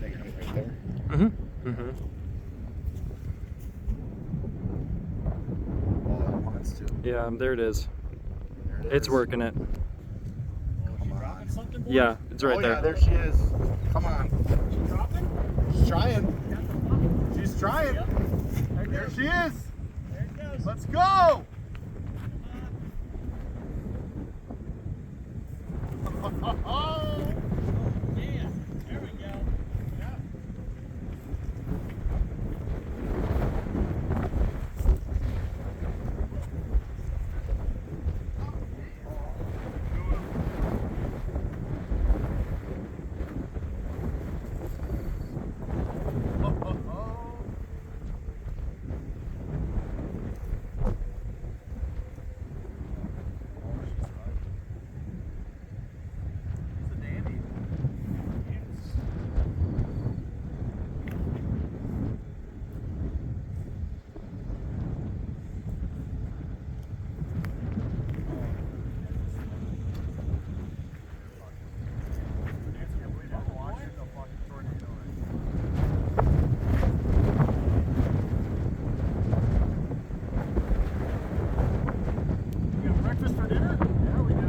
Right there. Mm-hmm. Mm-hmm. Oh, it wants to. Yeah, there it is. There it It's is. working it. Come on. Yeah, it's right Oh, there. yeah, there she is. Come on. She dropping? She's trying. She's trying. There she is. There it goes. Let's go. Yeah, there we go. Yeah. It's a dandy. You got breakfast for dinner? Yeah, we do.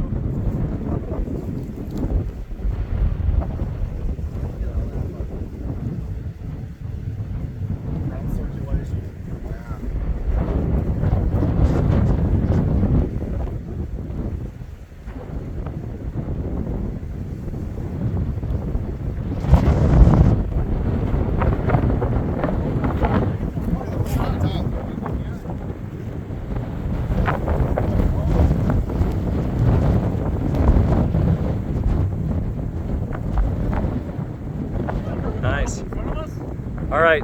Circulation. Yeah. Nice. In front of us? All right.